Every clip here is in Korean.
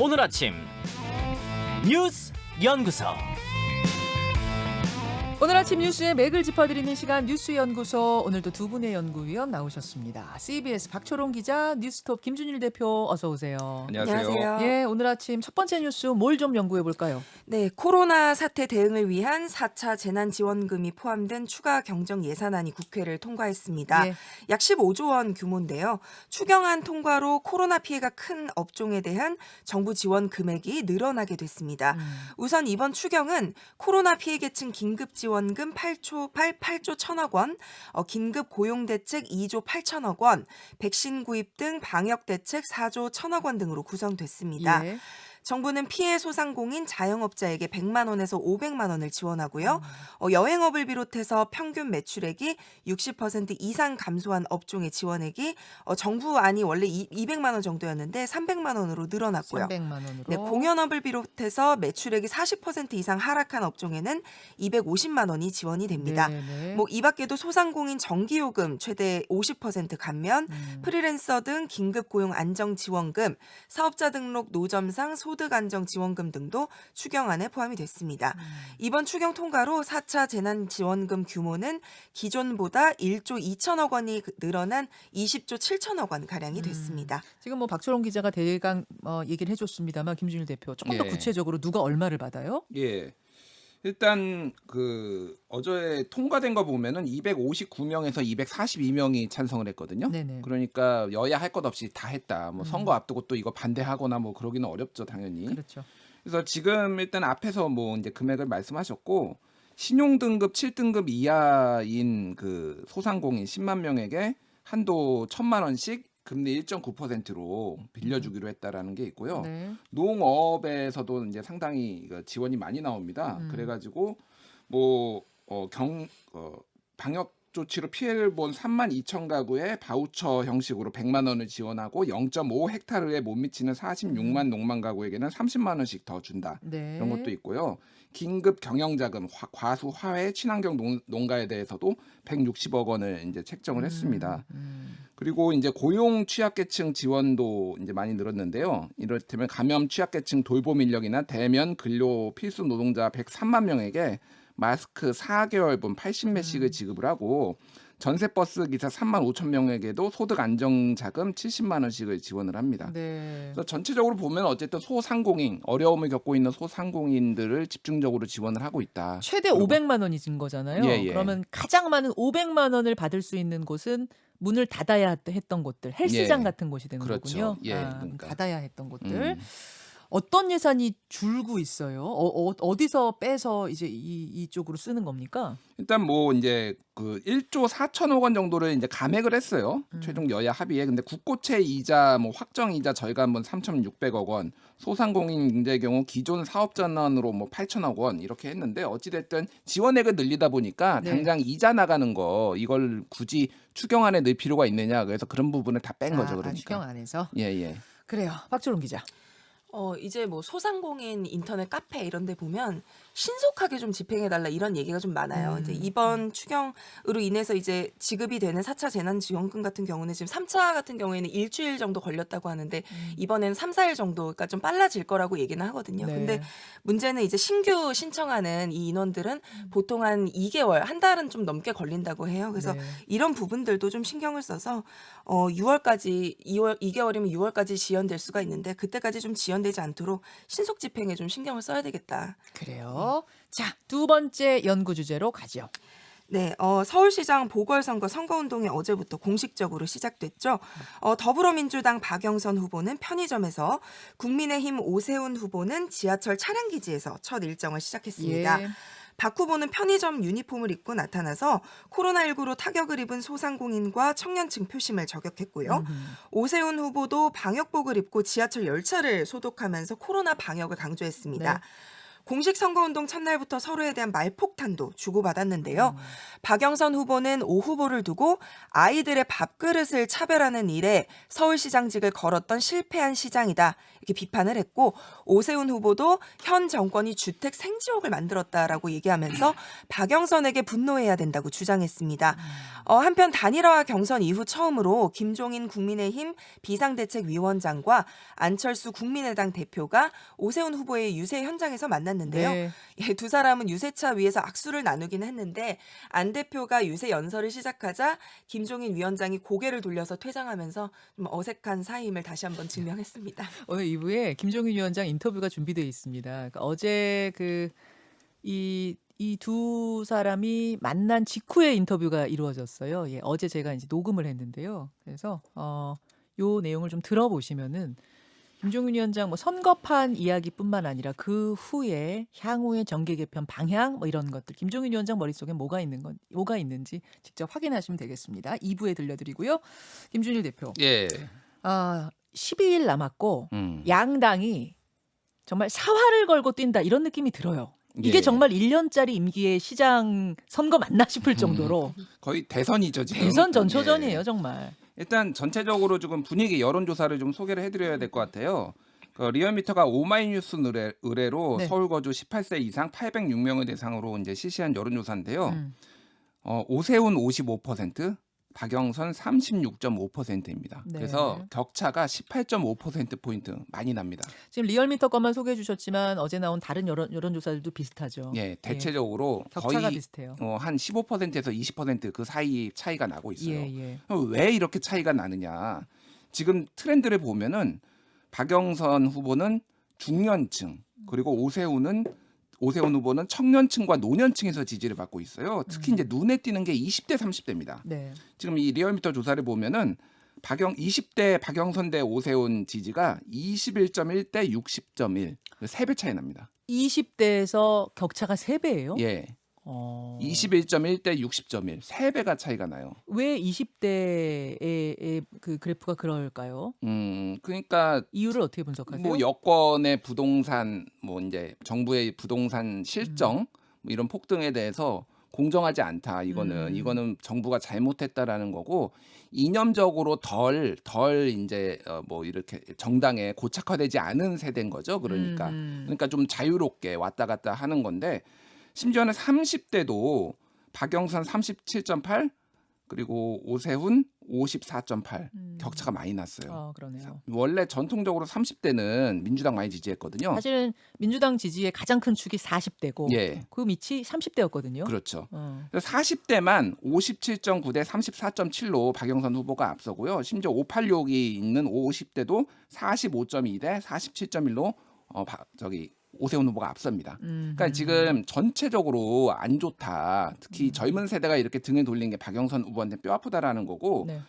오늘 아침 뉴스 연구소. 오늘 아침 뉴스의 맥을 짚어드리는 시간 뉴스연구소. 오늘도 두 분의 연구위원 나오셨습니다. CBS 박초롱 기자, 뉴스톱 김준일 대표 어서 오세요. 안녕하세요. 예, 오늘 아침 첫 번째 뉴스 뭘 좀 연구해 볼까요? 네, 코로나 사태 대응을 위한 4차 재난지원금이 포함된 추가 경정 예산안이 국회를 통과했습니다. 예. 약 15조 원 규모인데요. 추경안 통과로 코로나 피해가 큰 업종에 대한 정부 지원 금액이 늘어나게 됐습니다. 우선 이번 추경은 코로나 피해 계층 긴급 지원금 8조 1,000억 원, 긴급 고용대책 2조 8천억 원, 백신 구입 등 방역대책 4조 1,000억 원 등으로 구성됐습니다. 예. 정부는 피해 소상공인 자영업자에게 100만 원에서 500만 원을 지원하고요. 여행업을 비롯해서 평균 매출액이 60% 이상 감소한 업종의 지원액이 정부안이 원래 200만 원 정도였는데 300만 원으로 늘어났고요. 300만 원으로. 네, 공연업을 비롯해서 매출액이 40% 이상 하락한 업종에는 250만 원이 지원이 됩니다. 네네. 이 밖에도 소상공인 전기요금 최대 50% 감면, 프리랜서 등 긴급 고용 안정 지원금, 사업자 등록 노점상 소득 안정 지원금 등도 추경안에 포함이 됐습니다. 이번 추경 통과로 4차 재난 지원금 규모는 기존보다 1조 2천억 원이 늘어난 20조 7천억 원 가량이 됐습니다. 지금 뭐 박초롱 기자가 대강 얘기를 해줬습니다만 김준일 대표 조금 더 예. 구체적으로 누가 얼마를 받아요? 예. 일단 어제 통과된 거 보면은 259명에서 242명이 찬성을 했거든요. 네네. 그러니까 여야 할 것 없이 다 했다. 뭐 선거 앞두고 또 이거 반대하거나 뭐 그러기는 어렵죠, 당연히. 그렇죠. 그래서 지금 일단 앞에서 뭐 이제 금액을 말씀하셨고 신용 등급 7등급 이하인 그 소상공인 10만 명에게 한도 1,000만 원씩 금리 1.9%로 빌려주기로 했다라는 게 있고요. 네. 농업에서도 이제 상당히 지원이 많이 나옵니다. 그래가지고 방역 조치로 피해를 본 3만 2천 가구에 바우처 형식으로 100만 원을 지원하고 0.5 헥타르에 못 미치는 46만 농만 가구에게는 30만 원씩 더 준다. 네. 이런 것도 있고요. 긴급 경영자금, 과수 화훼 친환경 농가에 대해서도 160억 원을 이제 책정을 했습니다. 그리고 이제 고용 취약계층 지원도 이제 많이 늘었는데요. 이를테면 감염 취약계층 돌봄 인력이나 대면 근로 필수 노동자 103만 명에게 마스크 4개월분 80매씩을 지급을 하고 전세버스 기사 3만 5천 명에게도 소득 안정 자금 70만 원씩을 지원을 합니다. 네. 그래서 전체적으로 보면 어쨌든 소상공인, 어려움을 겪고 있는 소상공인들을 집중적으로 지원을 하고 있다. 최대 500만 원이 진 거잖아요. 예, 예. 그러면 가장 많은 500만 원을 받을 수 있는 곳은 문을 닫아야 했던 곳들, 헬스장 예. 같은 곳이 되는 그렇죠. 거군요. 예, 그러니까. 닫아야 했던 곳들. 어떤 예산이 줄고 있어요? 어디서 빼서 이제 이쪽으로 쓰는 겁니까? 일단 이제 1조 4천억 원 정도를 이제 감액을 했어요. 최종 여야 합의에. 근데 국고채 이자, 확정 이자 절감분 3,600억 원, 소상공인의 경우 기존 사업 전환으로 8천억 원 이렇게 했는데 어찌 됐든 지원액을 늘리다 보니까 네. 당장 이자 나가는 거 이걸 굳이 추경안에 넣을 필요가 있느냐. 그래서 그런 부분을 다 뺀 거죠. 그러니까. 추경 안에서. 예. 그래요. 박초롱 기자. 이제 소상공인 인터넷 카페 이런 데 보면 신속하게 좀 집행해달라 이런 얘기가 좀 많아요. 이제 이번 추경으로 인해서 이제 지급이 되는 4차 재난지원금 같은 경우는 지금 3차 같은 경우에는 일주일 정도 걸렸다고 하는데 이번에는 3, 4일 정도가 좀 빨라질 거라고 얘기는 하거든요. 네. 근데 문제는 이제 신규 신청하는 이 인원들은 보통 한 2개월, 한 달은 좀 넘게 걸린다고 해요. 그래서 네. 이런 부분들도 좀 신경을 써서 2월까지 2개월이면 6월까지 지연될 수가 있는데 그때까지 좀 지연되지 않도록 신속 집행에 좀 신경을 써야 되겠다. 그래요. 자, 두 번째 연구 주제로 가죠. 네, 서울시장 보궐선거 선거운동이 어제부터 공식적으로 시작됐죠. 더불어민주당 박영선 후보는 편의점에서, 국민의힘 오세훈 후보는 지하철 차량기지에서 첫 일정을 시작했습니다. 예. 박 후보는 편의점 유니폼을 입고 나타나서 코로나19로 타격을 입은 소상공인과 청년층 표심을 저격했고요. 오세훈 후보도 방역복을 입고 지하철 열차를 소독하면서 코로나 방역을 강조했습니다. 네. 공식 선거운동 첫날부터 서로에 대한 말폭탄도 주고받았는데요. 박영선 후보는 오 후보를 두고 아이들의 밥그릇을 차별하는 일에 서울시장직을 걸었던 실패한 시장이다 이렇게 비판을 했고 오세훈 후보도 현 정권이 주택 생지옥을 만들었다라고 얘기하면서 박영선에게 분노해야 된다고 주장했습니다. 한편 단일화 경선 이후 처음으로 김종인 국민의힘 비상대책위원장과 안철수 국민의당 대표가 오세훈 후보의 유세 현장에서 만났는데요. 네. 예, 두 사람은 유세차 위에서 악수를 나누긴 했는데 안 대표가 유세 연설을 시작하자 김종인 위원장이 고개를 돌려서 퇴장하면서 좀 어색한 사이임을 다시 한번 증명했습니다. 오늘 2부에 김종인 위원장 인터뷰가 준비되어 있습니다. 그러니까 어제 이 두 사람이 만난 직후에 인터뷰가 이루어졌어요. 예, 어제 제가 이제 녹음을 했는데요. 그래서 요 내용을 좀 들어보시면은 김종인 위원장 뭐 선거판 이야기뿐만 아니라 그 후에 향후의 정계 개편 방향 뭐 이런 것들 김종인 위원장 머릿속에 뭐가 있는지 직접 확인하시면 되겠습니다. 2부에 들려드리고요. 김준일 대표. 예. 12일 남았고 음. 양당이 정말 사활을 걸고 뛴다 이런 느낌이 들어요. 이게 예. 정말 1년짜리 임기의 시장 선거 맞나 싶을 정도로 거의 대선이죠 지금. 대선 전초전이에요 예. 정말. 일단 전체적으로 지금 분위기 여론조사를 좀 소개를 해드려야 될 것 같아요. 리얼미터가 오마이뉴스 의뢰로 네. 서울 거주 18세 이상 806명을 대상으로 이제 실시한 여론조사인데요. 음. 오세훈 55%, 박영선 36.5%입니다. 네. 그래서 격차가 18.5%포인트 많이 납니다. 지금 리얼미터 것만 소개해 주셨지만 어제 나온 다른 여론조사들도 비슷하죠. 예, 대체적으로 격차가 거의 비슷해요. 한 15%에서 20%그 사이 차이가 나고 있어요. 예. 왜 이렇게 차이가 나느냐? 지금 트렌드를 보면은 박영선 후보는 중년층 그리고 오세훈 후보는 청년층과 노년층에서 지지를 받고 있어요. 특히 이제 눈에 띄는 게 20대, 30대입니다. 네. 지금 이 리얼미터 조사를 보면은 20대 박영선 대 오세훈 지지가 21.1대 60.1, 3배 차이 납니다. 20대에서 격차가 3배예요? 예. 21.1대 60.1, 3배가 차이가 나요. 왜 20대의 그 그래프가 그럴까요? 그러니까 이유를 어떻게 분석하세요? 뭐 여권의 부동산 뭐 이제 정부의 부동산 실정 뭐 이런 폭등에 대해서 공정하지 않다. 이거는 정부가 잘못했다라는 거고 이념적으로 덜 이제 뭐 이렇게 정당에 고착화되지 않은 세대인 거죠. 그러니까 좀 자유롭게 왔다 갔다 하는 건데 심지어는 30대도 박영선 37.8 그리고 오세훈 54.8 격차가 많이 났어요. 그러네요. 원래 전통적으로 30대는 민주당 많이 지지했거든요. 사실은 민주당 지지의 가장 큰 축이 40대고 예. 그 밑이 30대였거든요. 그렇죠. 그래서 40대만 57.9대 34.7로 박영선 후보가 앞서고요. 심지어 586이 있는 50대도 45.2대 47.1로 오세훈 후보가 앞섭니다. 그러니까 지금 전체적으로 안 좋다. 특히 젊은 세대가 이렇게 등을 돌린 게 박영선 후보한테 뼈 아프다라는 거고 네.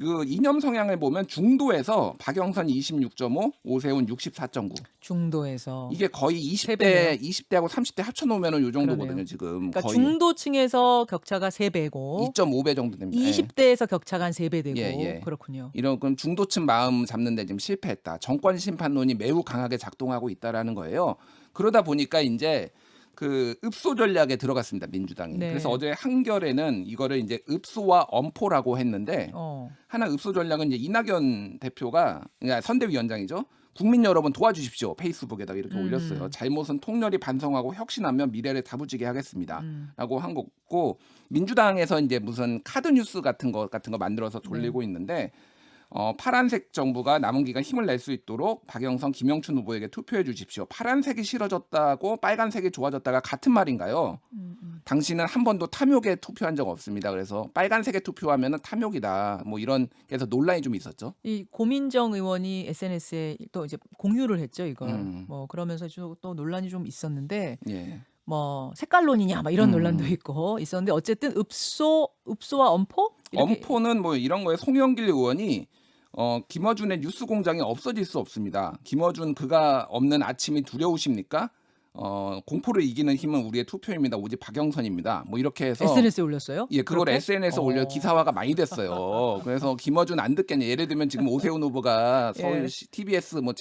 그 이념 성향을 보면 중도에서 박영선 26.5, 오세훈 64.9. 중도에서 이게 거의 세 배네요. 20대하고 30대 합쳐놓으면은 요 정도거든요. 그러네요. 지금 그러니까 거의 중도층에서 격차가 3배고 2.5배 정도 됩니다. 20대에서 격차가 한 3배 되고 예. 그렇군요. 이런 그럼 중도층 마음 잡는데 지금 실패했다. 정권 심판론이 매우 강하게 작동하고 있다라는 거예요. 그러다 보니까 이제 그 읍소 전략에 들어갔습니다. 민주당이. 네. 그래서 어제 한겨레는 이거를 이제 읍소와 엄포라고 했는데 하나 읍소 전략은 이제 이낙연 대표가 그러니까 선대위원장이죠. 국민 여러분 도와주십시오. 페이스북에다가 이렇게 올렸어요. 잘못은 통렬히 반성하고 혁신하며 미래를 다부지게 하겠습니다. 라고 한 거고 민주당에서 이제 무슨 카드 뉴스 같은 거 만들어서 돌리고 있는데 파란색 정부가 남은 기간 힘을 낼 수 있도록 박영선, 김영춘 후보에게 투표해 주십시오. 파란색이 싫어졌다고 빨간색이 좋아졌다가 같은 말인가요? 당신은 한 번도 탐욕에 투표한 적 없습니다. 그래서 빨간색에 투표하면 탐욕이다. 뭐 이런 그래서 논란이 좀 있었죠. 이 고민정 의원이 SNS에 또 이제 공유를 했죠, 이걸. 뭐 그러면서 또 논란이 좀 있었는데 예. 뭐 색깔론이냐 막 이런 논란도 있고 있었는데 어쨌든 읍소와 엄포? 이렇게. 엄포는 뭐 이런 거에 송영길 의원이 김어준의 뉴스 공장이 없어질 수 없습니다. 김어준 그가 없는 아침이 두려우십니까? 공포를 이기는 힘은 우리의 투표입니다. 오직 박영선입니다. 뭐 이렇게 해서 SNS에 올렸어요? 예, 그걸 그렇게? SNS에 올려 기사화가 많이 됐어요. 그래서 김어준 안 듣겠냐. 예를 들면 지금 오세훈 후보가 서울 예. TBS 뭐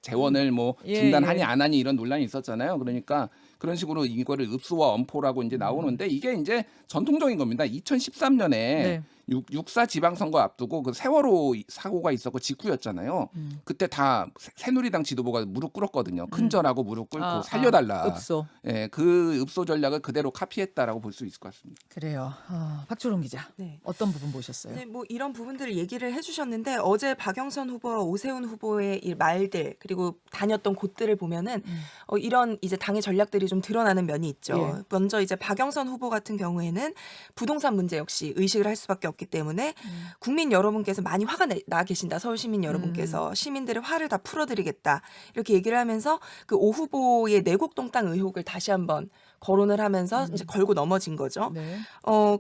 재원을 뭐 예, 중단하니 예. 안 하니 이런 논란이 있었잖아요. 그러니까 그런 식으로 이거를 읍수와 엄포라고 이제 나오는데 이게 이제 전통적인 겁니다. 2013년에 네. 6.4 지방선거 앞두고 그 세월호 사고가 있었고 직후였잖아요. 그때 다 새누리당 지도부가 무릎 꿇었거든요. 큰절하고 무릎 꿇고 살려달라. 읍소. 예, 그 읍소 전략을 그대로 카피했다라고 볼 수 있을 것 같습니다. 그래요. 박주롱 기자. 네. 어떤 부분 보셨어요? 네, 뭐 이런 부분들을 얘기를 해주셨는데 어제 박영선 후보와 오세훈 후보의 이 말들 그리고 다녔던 곳들을 보면은 이런 이제 당의 전략들이 좀 드러나는 면이 있죠. 예. 먼저 이제 박영선 후보 같은 경우에는 부동산 문제 역시 의식을 할 수밖에 없기 때문에 국민 여러분께서 많이 화가 나 계신다. 서울 시민 여러분께서 시민들의 화를 다 풀어드리겠다. 이렇게 얘기를 하면서 그 오 후보의 내곡동 땅 의혹을 다시 한번 거론을 하면서 이제 걸고 넘어진 거죠. 네.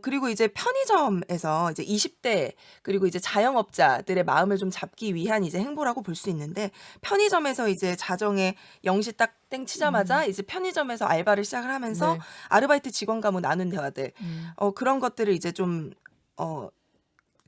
그리고 이제 편의점에서 이제 20대 그리고 이제 자영업자들의 마음을 좀 잡기 위한 이제 행보라고 볼 수 있는데 편의점에서 이제 자정에 0시 딱 땡 치자마자 이제 편의점에서 알바를 시작을 하면서 네. 아르바이트 직원과 뭐 나눈 대화들 그런 것들을 이제 좀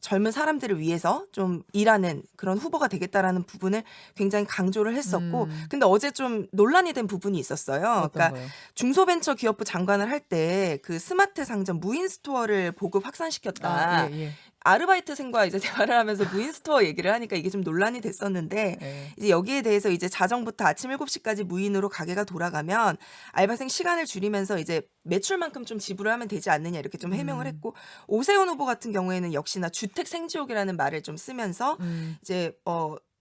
젊은 사람들을 위해서 좀 일하는 그런 후보가 되겠다라는 부분을 굉장히 강조를 했었고 근데 어제 좀 논란이 된 부분이 있었어요. 어떤 그러니까 거요? 중소벤처기업부 장관을 할 때 그 스마트 상점 무인 스토어를 보급 확산시켰다. 예. 아르바이트생과 이제 대화를 하면서 무인 스토어 얘기를 하니까 이게 좀 논란이 됐었는데 예. 이제 여기에 대해서 이제 자정부터 아침 7시까지 무인으로 가게가 돌아가면 알바생 시간을 줄이면서 이제 매출만큼 좀 지불을 하면 되지 않느냐 이렇게 좀 해명을 했고 오세훈 후보 같은 경우에는 역시나 주택 생지옥이라는 말을 좀 쓰면서 이제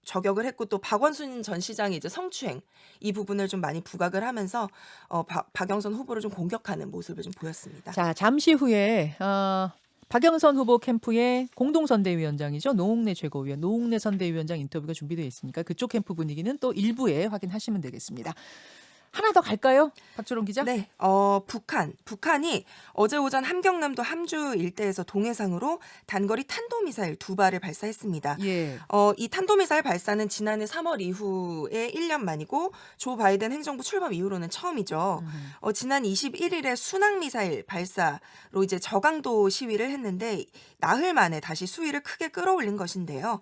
저격을 했고 또 박원순 전 시장이 이제 성추행 이 부분을 좀 많이 부각을 하면서 박영선 후보를 좀 공격하는 모습을 좀 보였습니다. 자, 잠시 후에 박영선 후보 캠프의 공동선대위원장이죠. 노웅래 최고위원, 노웅래 선대위원장 인터뷰가 준비되어 있으니까 그쪽 캠프 분위기는 또 일부에 확인하시면 되겠습니다. 하나 더 갈까요? 박주롱 기자? 네, 북한이 어제 오전 함경남도 함주 일대에서 동해상으로 단거리 탄도미사일 2발을 발사했습니다. 예. 이 탄도미사일 발사는 지난해 3월 이후에 1년 만이고 조 바이든 행정부 출범 이후로는 처음이죠. 지난 21일에 순항미사일 발사로 이제 저강도 시위를 했는데 나흘 만에 다시 수위를 크게 끌어올린 것인데요.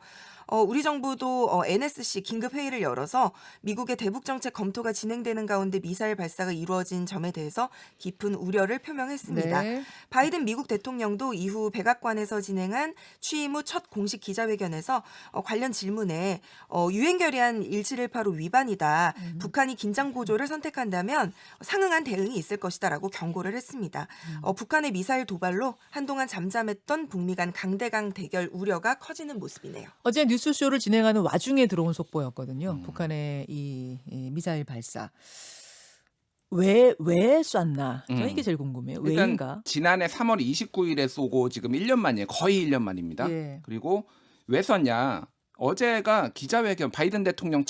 우리 정부도 NSC 긴급 회의를 열어서 미국의 대북 정책 검토가 진행되는 가운데 미사일 발사가 이루어진 점에 대해서 깊은 우려를 표명했습니다. 네. 바이든 미국 대통령도 이후 백악관에서 진행한 취임 후 첫 공식 기자회견에서 관련 질문에 유엔 결의안 1718호 위반이다. 북한이 긴장 고조를 선택한다면 상응한 대응이 있을 것이다라고 경고를 했습니다. 북한의 미사일 도발로 한동안 잠잠했던 북미 간 강대강 대결 우려가 커지는 모습이네요. 어제 뉴스쇼를 진행하는 와중에 들어온 속보였거든요. 북한의 이 미사일 발사. 왜 쐈나? 저는 이게 제일 궁금해요. 일단 왜인가? 지난해 3월 29일에 쏘고 지금 1년 만이에요. 거의 1년 만입니다. 예. 그리고 왜 쐈냐? 어제가 기자회견 바이든 대통령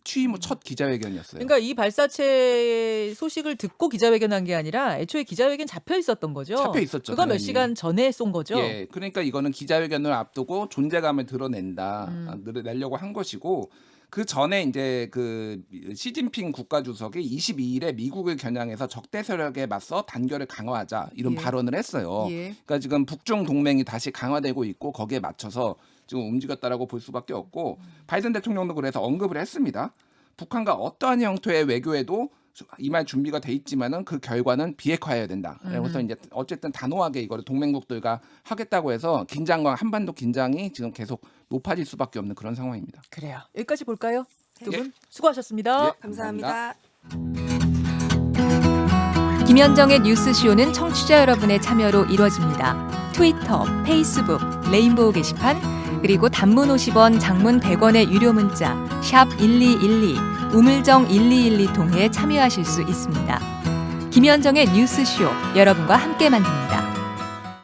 취임 후 첫 기자회견이었어요. 그러니까 이 발사체 소식을 듣고 기자회견한 게 아니라 애초에 기자회견 잡혀 있었던 거죠. 잡혀 있었죠. 그거 몇 당연히. 시간 전에 쏜 거죠. 예, 그러니까 이거는 기자회견을 앞두고 존재감을 내려고 한 것이고 그 전에 이제 그 시진핑 국가주석이 22일에 미국을 겨냥해서 적대 세력에 맞서 단결을 강화하자 이런 예. 발언을 했어요. 예. 그러니까 지금 북중 동맹이 다시 강화되고 있고 거기에 맞춰서 지금 움직였다라고 볼 수밖에 없고 바이든 대통령도 그래서 언급을 했습니다. 북한과 어떠한 형태의 외교에도 임할 준비가 돼 있지만은 그 결과는 비핵화해야 된다. 그래서 이제 어쨌든 단호하게 이거를 동맹국들과 하겠다고 해서 긴장과 한반도 긴장이 지금 계속 높아질 수밖에 없는 그런 상황입니다. 그래요. 여기까지 볼까요? 두 분 예. 수고하셨습니다. 예. 감사합니다. 김현정의 뉴스쇼는 청취자 여러분의 참여로 이루어집니다. 트위터, 페이스북, 레인보우 게시판, 그리고 단문 50원, 장문 100원의 유료 문자 샵 1212, 우물정 1212 통해 참여하실 수 있습니다. 김현정의 뉴스쇼, 여러분과 함께 만듭니다.